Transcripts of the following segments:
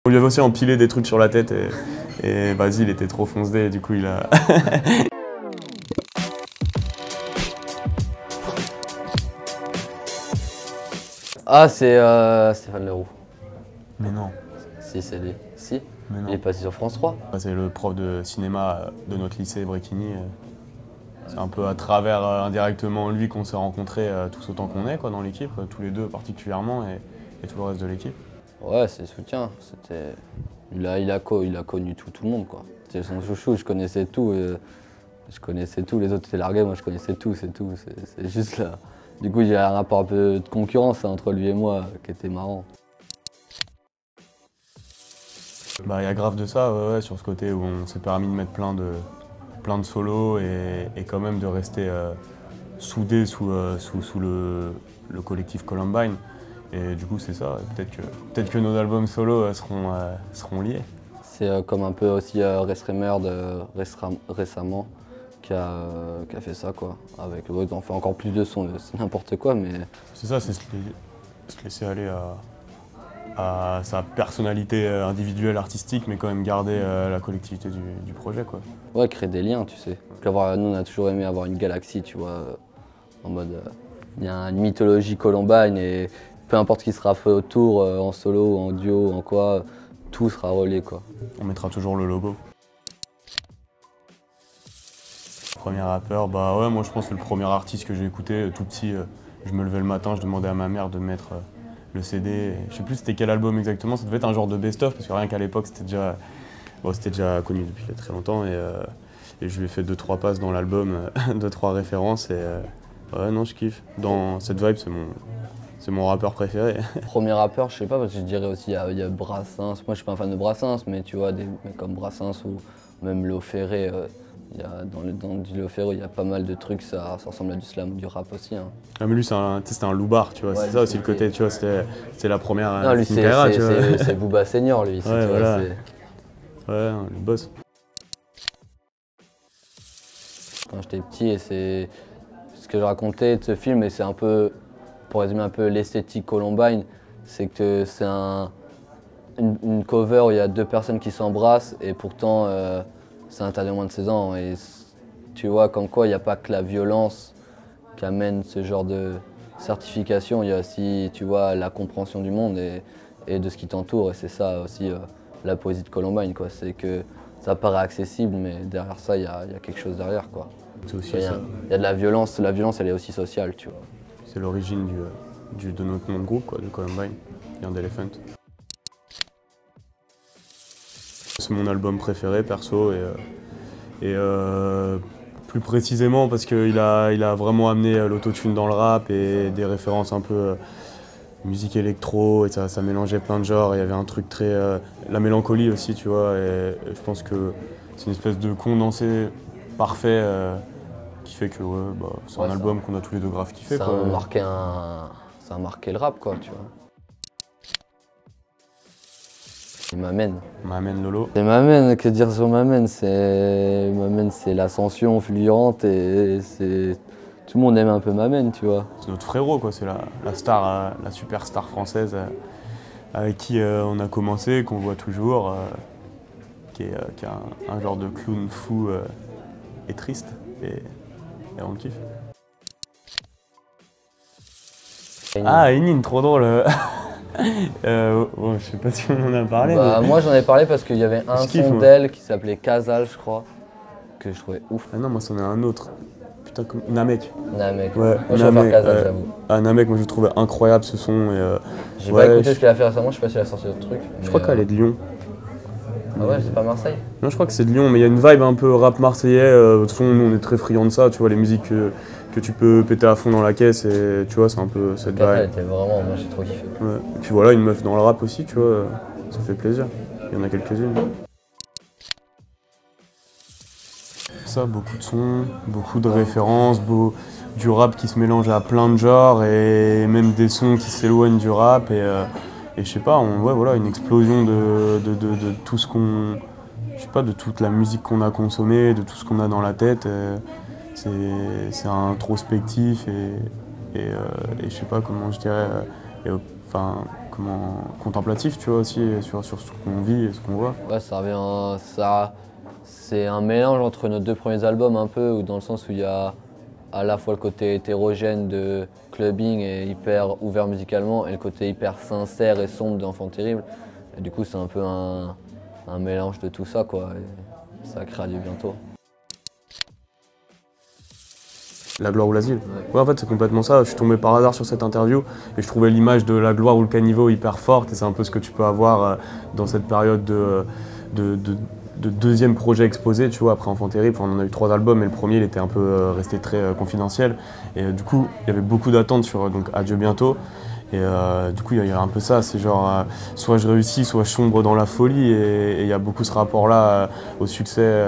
On lui avait aussi empilé des trucs sur la tête et Basile était trop foncé et du coup il a... Ah, c'est Stéphane Leroux. Mais non. Si, c'est lui. Si, Mais non. il est passé sur France 3. C'est le prof de cinéma de notre lycée, Bréquigny. C'est un peu à travers, indirectement, lui qu'on s'est rencontrés tous autant qu'on est dans l'équipe, tous les deux particulièrement et tout le reste de l'équipe. Ouais, c'est le soutien. Il a connu tout le monde, quoi. C'était son chouchou, je connaissais tout. Je connaissais tout, les autres étaient largués, moi je connaissais tout, c'est tout. C'est juste là. Du coup, il y a un rapport un peu de concurrence entre lui et moi qui était marrant. Il y a grave de ça, ouais, sur ce côté où on s'est permis de mettre plein de solos et quand même de rester soudés sous le collectif Columbine. Et du coup, c'est ça. Peut-être que nos albums solo seront liés. C'est comme un peu aussi Resremer récemment qui a fait ça, quoi. Avec, ouais, ils ont fait encore plus de sons, c'est n'importe quoi, mais... C'est ça, c'est se laisser aller à sa personnalité individuelle, artistique, mais quand même garder la collectivité du projet, quoi. Ouais, créer des liens, tu sais. Nous, on a toujours aimé avoir une galaxie, tu vois, en mode... Il y a une mythologie Columbine et peu importe ce qui sera fait autour, en solo, en duo, en quoi, tout sera relié, quoi. On mettra toujours le logo. Premier rappeur, ouais, moi je pense que le premier artiste que j'ai écouté, tout petit, je me levais le matin, je demandais à ma mère de mettre le CD. Je sais plus c'était quel album exactement, ça devait être un genre de best-of, parce que rien qu'à l'époque c'était déjà connu depuis très longtemps et je lui ai fait 2-3 passes dans l'album, 2-3 références et ouais non je kiffe. Dans cette vibe c'est mon rappeur préféré. Premier rappeur, je sais pas, parce que je dirais aussi il y a Brassens. Moi je suis pas un fan de Brassens, mais tu vois, des mecs comme Brassens ou même Léo Ferré. Dans du Léo Ferré, il y a pas mal de trucs, ça ressemble à du slam ou du rap aussi. Hein. Ah mais lui c'était un loupard, tu vois, ouais, c'est ça aussi le côté, tu vois, c'était la première... Non, lui c'est Booba Senior, lui. Ouais, voilà. Ouais, le boss. Quand j'étais petit, et c'est ce que je racontais de ce film, et c'est un peu, pour résumer un peu l'esthétique Columbine, c'est que c'est une cover où il y a deux personnes qui s'embrassent et pourtant c'est interdit aux moins de 16 ans. Et tu vois, comme quoi il n'y a pas que la violence qui amène ce genre de certification, il y a aussi, tu vois, la compréhension du monde et de ce qui t'entoure. Et c'est ça aussi la poésie de Columbine, quoi. C'est que ça paraît accessible, mais derrière ça, il y a quelque chose derrière, quoi. C'est aussi ça. Il y a de la violence elle est aussi sociale, tu vois. C'est l'origine de notre nom de groupe, quoi, de Columbine, Young Elephant. C'est mon album préféré, perso, et plus précisément parce qu'il a vraiment amené l'autotune dans le rap et des références un peu musique électro, et ça mélangeait plein de genres. Il y avait un truc très... la mélancolie aussi, tu vois, et je pense que c'est une espèce de condensé parfait qui fait que ouais, c'est un album qu'on a tous les deux grave kiffé. Ça a marqué le rap, quoi, tu vois. Il m'amène. M'amène Lolo. C'est m'amène, que dire sur m'amène, c'est l'ascension fulgurante et c'est... Tout le monde aime un peu m'amène, tu vois. C'est notre frérot, quoi, c'est la star, la superstar française avec qui on a commencé, qu'on voit toujours, qui est un genre de clown fou et triste, et on le kiffe. Ah, Enin, trop drôle. Bon, je sais pas si on en a parlé. Mais... Moi j'en ai parlé parce qu'il y avait un son d'elle qui s'appelait Casal, je crois, que je trouvais ouf. Ah non, moi c'en est un autre. Putain, comme... Namek. Namek. Ouais, moi je préfère Casal, j'avoue. Ah, Namek, moi je trouvais incroyable ce son. J'ai pas écouté ce qu'elle a fait récemment, je sais pas si elle a sorti d'autres trucs. Je crois qu'elle est de Lyon. Ah ouais, c'est pas Marseille? Non, je crois que c'est de Lyon, mais il y a une vibe un peu rap marseillais. De toute façon, nous on est très friands de ça, tu vois, les musiques que tu peux péter à fond dans la caisse, et tu vois, c'est un peu cette vibe. Elle était vraiment, moi j'ai trop kiffé. Ouais. Et puis voilà, une meuf dans le rap aussi, tu vois, ça fait plaisir. Il y en a quelques-unes. Ça, beaucoup de sons, beaucoup de références, du rap qui se mélange à plein de genres, et même des sons qui s'éloignent du rap, et je sais pas, ouais, voilà, une explosion de tout ce qu'on... Je sais pas, de toute la musique qu'on a consommée, de tout ce qu'on a dans la tête. C'est introspectif et je sais pas comment je dirais, enfin, contemplatif, tu vois, aussi, sur ce qu'on vit et ce qu'on voit. Ouais, c'est un mélange entre nos 2 premiers albums un peu, dans le sens où il y a à la fois le côté hétérogène de clubbing et hyper ouvert musicalement, et le côté hyper sincère et sombre d'Enfant Terrible. Et du coup, c'est un peu un mélange de tout ça, quoi. Et ça crée Adieu bientôt. La gloire ou l'asile. Ouais, en fait, c'est complètement ça. Je suis tombé par hasard sur cette interview et je trouvais l'image de la gloire ou le caniveau hyper forte. Et c'est un peu ce que tu peux avoir dans cette période de deuxième projet exposé, tu vois, après Enfant Terrible. Enfin, on en a eu 3 albums, mais le premier, il était un peu resté très confidentiel. Et du coup, il y avait beaucoup d'attentes sur donc, Adieu bientôt. Et du coup, il y a un peu ça, c'est genre, soit je réussis, soit je sombre dans la folie. Et il y a beaucoup ce rapport-là au succès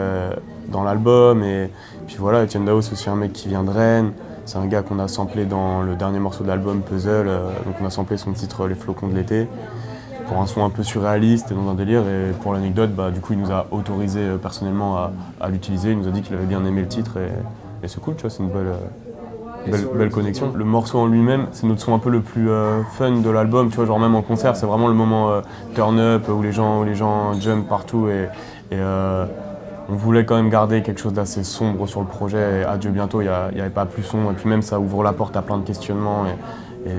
dans l'album. Et puis voilà, Etienne Dao, c'est aussi un mec qui vient de Rennes. C'est un gars qu'on a samplé dans le dernier morceau de l'album, Puzzle. Donc on a samplé son titre Les flocons de l'été, pour un son un peu surréaliste et dans un délire. Et pour l'anecdote, du coup, il nous a autorisé personnellement à l'utiliser. Il nous a dit qu'il avait bien aimé le titre. Et c'est cool, tu vois, c'est une belle connexion. Le morceau en lui-même, c'est notre son un peu le plus fun de l'album, tu vois, genre même en concert, c'est vraiment le moment turn up où les gens jump partout et on voulait quand même garder quelque chose d'assez sombre sur le projet. Et Adieu bientôt, il n'y avait pas plus sombre, et puis même ça ouvre la porte à plein de questionnements et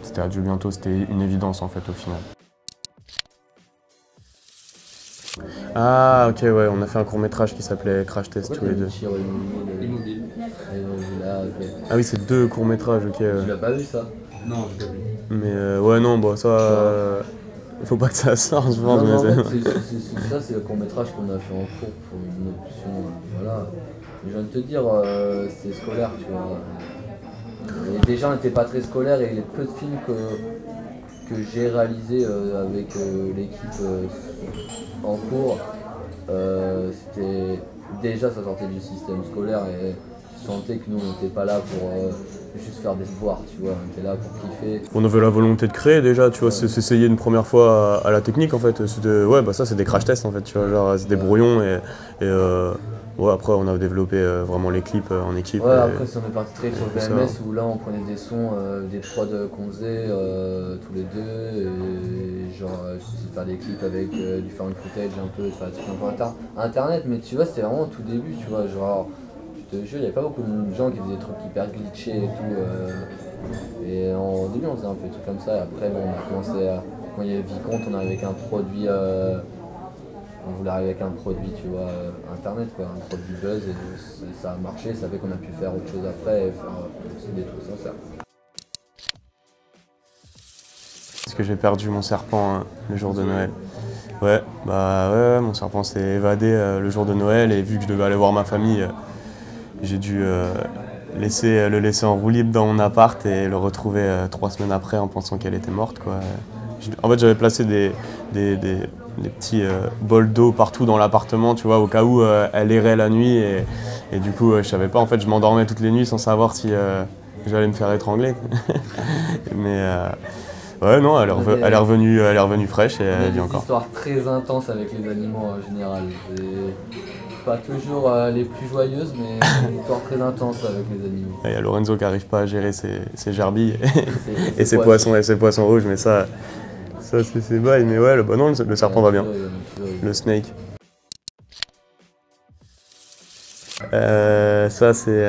c'était Adieu bientôt, c'était une évidence en fait au final. Ah ok, ouais, on a fait un court-métrage qui s'appelait Crash Test tous les deux. Immobile. Ah oui, c'est 2 courts-métrages, ok. Tu l'as pas vu ça? Non, j'ai pas vu. Mais ouais, non, bon, ça. Faut pas que ça sorte, je pense. Non, Mais en fait, c'est le court-métrage qu'on a fait en cours pour une option. Voilà. Mais je viens de te dire, c'est scolaire, tu vois. Et déjà, on n'était pas très scolaire et les peu de films que j'ai réalisés avec l'équipe en cours, c'était déjà ça sortait du système scolaire et je sentais que nous on n'était pas là pour juste faire des devoirs, tu vois, on était là pour kiffer. on avait la volonté de créer déjà, tu vois, Ouais. s'essayer une première fois à la technique en fait. Ouais, ça c'est des crash tests en fait, tu vois, genre c'est des brouillons et ouais, après on a développé vraiment les clips en équipe. Ouais, après on est parti très sur le ça. VMS où là on prenait des sons, des prods qu'on faisait tous les deux, et genre j'essayais de faire des clips avec du found footage un peu, faire des trucs un peu internet, mais tu vois c'était vraiment au tout début, tu vois, genre je te jure, il n'y avait pas beaucoup de gens qui faisaient des trucs hyper glitchés et tout, et en début on faisait un peu des trucs comme ça, et après bon, on a commencé à, quand il y avait Vicomte, on arrivait avec un produit, on voulait arriver avec un produit, tu vois, internet quoi, un produit buzz, et ça a marché, ça fait qu'on a pu faire autre chose après et faire aussi des trucs sincères. Parce que j'ai perdu mon serpent le jour de Noël. Ouais, ouais, mon serpent s'est évadé le jour de Noël et vu que je devais aller voir ma famille, j'ai dû le laisser en roue libre dans mon appart et le retrouver 3 semaines après en pensant qu'elle était morte, quoi. En fait, j'avais placé des petits bols d'eau partout dans l'appartement, tu vois, au cas où elle errait la nuit et du coup, je savais pas, en fait, je m'endormais toutes les nuits sans savoir si j'allais me faire étrangler. Mais ouais, non, elle est revenue fraîche et elle vit encore. Des histoires très intenses avec les animaux en général. Pas toujours les plus joyeuses, mais des histoires très intenses avec les animaux. Il y a Lorenzo qui n'arrive pas à gérer ses gerbilles et ses poissons rouges, mais ça c'est bail. Mais ouais, le serpent va bien. Le snake. Ça c'est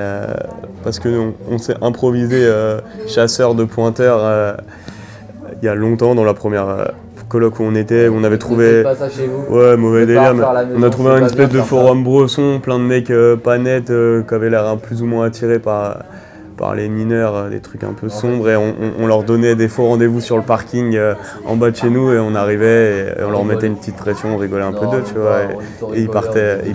parce que on s'est improvisé chasseur de pointeurs il y a longtemps dans la première coloc où on était, où on avait trouvé. Pas ça chez vous. Ouais, mauvais délire. On a trouvé c'est une pas espèce bien de de faire forum bresson, plein de mecs pas nets qui avaient l'air plus ou moins attirés par les mineurs, des trucs un peu sombres, et on leur donnait des faux rendez-vous sur le parking en bas de chez nous, et on arrivait et on leur mettait une petite pression, on rigolait un peu d'eux, tu vois, et ils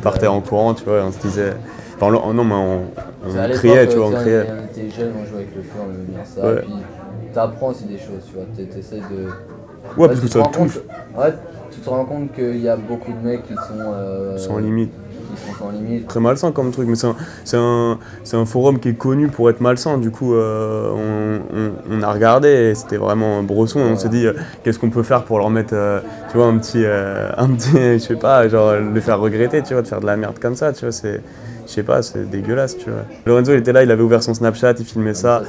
partaient en courant, tu vois, et on se disait. Enfin, non, mais on criait, tu vois, on criait. On était jeunes, on jouait avec le feu, on aimait bien ça. Ouais. Et puis t'apprends aussi des choses, tu vois, t'essaies de. Ouais, parce que ça touche. Ouais, tu te rends compte qu'il y a beaucoup de mecs qui sont. Sans limite. Qui sont sans limite. Très malsain comme truc, mais c'est un forum qui est connu pour être malsain. Du coup, on a regardé et c'était vraiment bresson. Et on s'est dit, qu'est-ce qu'on peut faire pour leur mettre, tu vois, un petit, je sais pas, genre les faire regretter, tu vois, de faire de la merde comme ça, tu vois. Je sais pas, c'est dégueulasse, tu vois. Lorenzo, il était là, il avait ouvert son Snapchat, il filmait ça.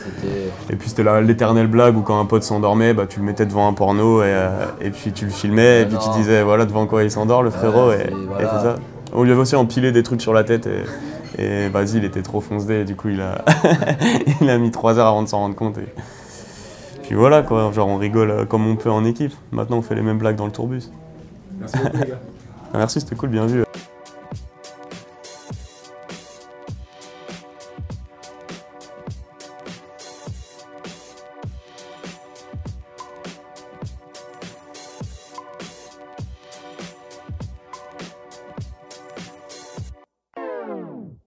Et puis c'était l'éternelle blague où quand un pote s'endormait, bah, tu le mettais devant un porno et puis tu le filmais et puis tu disais voilà devant quoi il s'endort le frérot et c'est ça. On lui avait aussi empilé des trucs sur la tête et vas-y, il était trop foncé et du coup il a, il a mis 3 heures avant de s'en rendre compte. Et puis voilà quoi, genre on rigole comme on peut en équipe. Maintenant on fait les mêmes blagues dans le tourbus. Merci beaucoup les gars. Merci, c'était cool, bien vu.